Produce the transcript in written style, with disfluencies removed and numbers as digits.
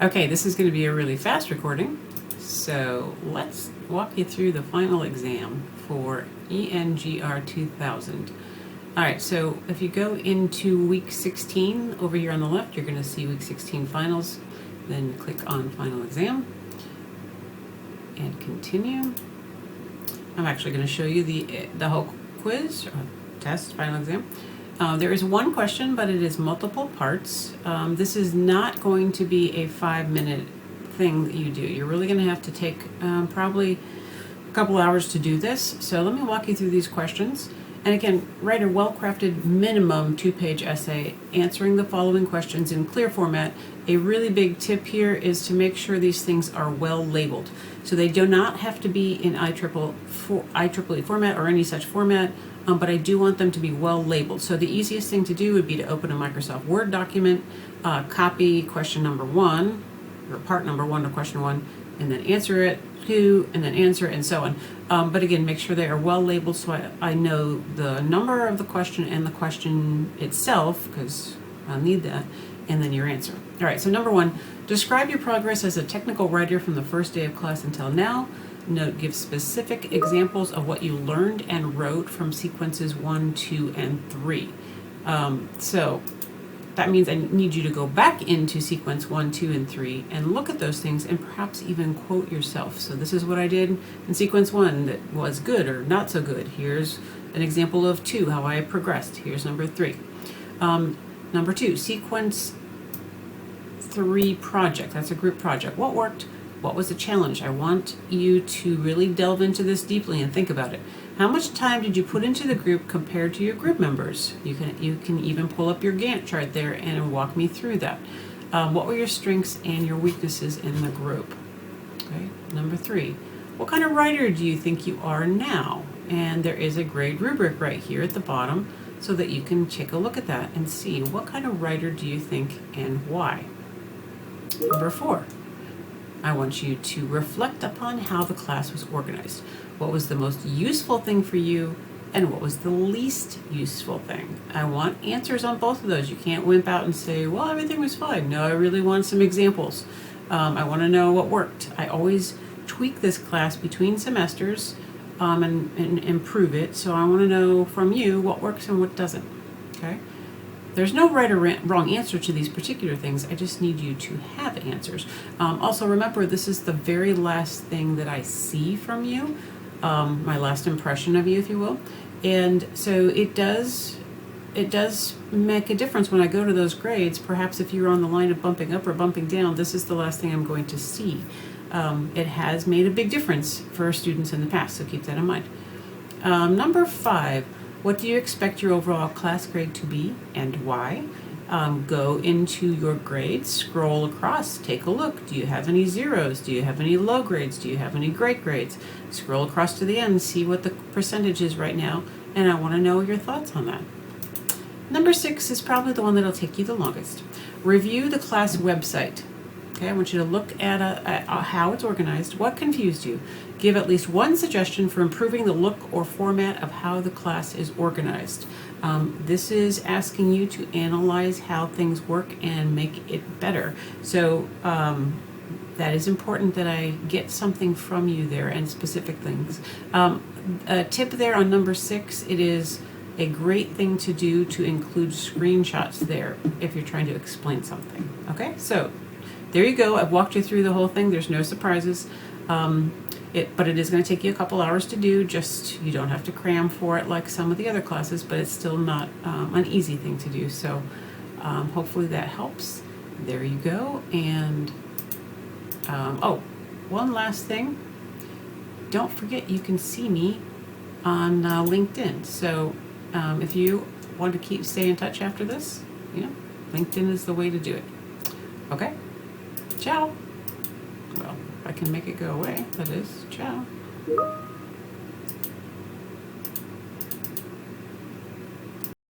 Okay, this is going to be a really fast recording, so let's walk you through the final exam for ENGR 2000. Alright, so if you go into week 16, over here on the left, you're going to see week 16 finals. Then click on final exam and continue. I'm actually going to show you the whole quiz, or test, final exam. There is one question, but it is multiple parts. This is not going to be a 5-minute thing that you do. You're really going to have to take probably a couple hours to do this. So let me walk you through these questions. And again, write a well-crafted minimum 2-page essay answering the following questions in clear format. A really big tip here is to make sure these things are well labeled. So they do not have to be in IEEE format or any such format, but I do want them to be well labeled. So the easiest thing to do would be to open a Microsoft Word document, copy question number 1, or part number 1 of question 1, and then answer it, 2, and then answer it, and so on. But again, make sure they are well labeled so I know the number of the question and the question itself, because I'll need that, and then your answer. All right, so number 1, describe your progress as a technical writer from the first day of class until now. Note, give specific examples of what you learned and wrote from sequences 1, 2, and 3. So that means I need you to go back into sequence 1, 2, and 3 and look at those things and perhaps even quote yourself. So this is what I did in sequence 1 that was good or not so good. Here's an example of 2, how I progressed. Here's number 3. Number 2, sequence 3 project. That's a group project. What worked? What was the challenge? I want you to really delve into this deeply and think about it. How much time did you put into the group compared to your group members? You can even pull up your Gantt chart there and walk me through that. What were your strengths and your weaknesses in the group? Okay. Number 3, what kind of writer do you think you are now? And there is a grade rubric right here at the bottom so that you can take a look at that and see what kind of writer do you think and why. Number 4, I want you to reflect upon how the class was organized. What was the most useful thing for you and what was the least useful thing? I want answers on both of those. You can't wimp out and say, well, everything was fine. No, I really want some examples. I want to know what worked. I always tweak this class between semesters and improve it. So I want to know from you what works and what doesn't. Okay? There's no right or wrong answer to these particular things. I just need you to have answers. Also remember, this is the very last thing that I see from you, my last impression of you, if you will. And so it does make a difference when I go to those grades. Perhaps if you're on the line of bumping up or bumping down, this is the last thing I'm going to see. It has made a big difference for students in the past, so keep that in mind. Number 5. What do you expect your overall class grade to be and why? Go into your grades, scroll across, take a look. Do you have any zeros? Do you have any low grades? Do you have any great grades? Scroll across to the end, see what the percentage is right now, and I want to know your thoughts on that. Number 6 is probably the one that'll take you the longest. Review the class website. Okay, I want you to look at how it's organized. What confused you? Give at least one suggestion for improving the look or format of how the class is organized. This is asking you to analyze how things work and make it better. So that is important that I get something from you there and specific things. A tip there on number 6, it is a great thing to do to include screenshots there if you're trying to explain something. Okay, so there you go. I've walked you through the whole thing. There's no surprises. But it is going to take you a couple hours to do. Just, you don't have to cram for it like some of the other classes, but it's still not an easy thing to do. So hopefully that helps. There you go. And oh, one last thing. Don't forget you can see me on LinkedIn. So if you want to stay in touch after this, LinkedIn is the way to do it. Okay? Ciao. Well, I can make it go away. That is, ciao.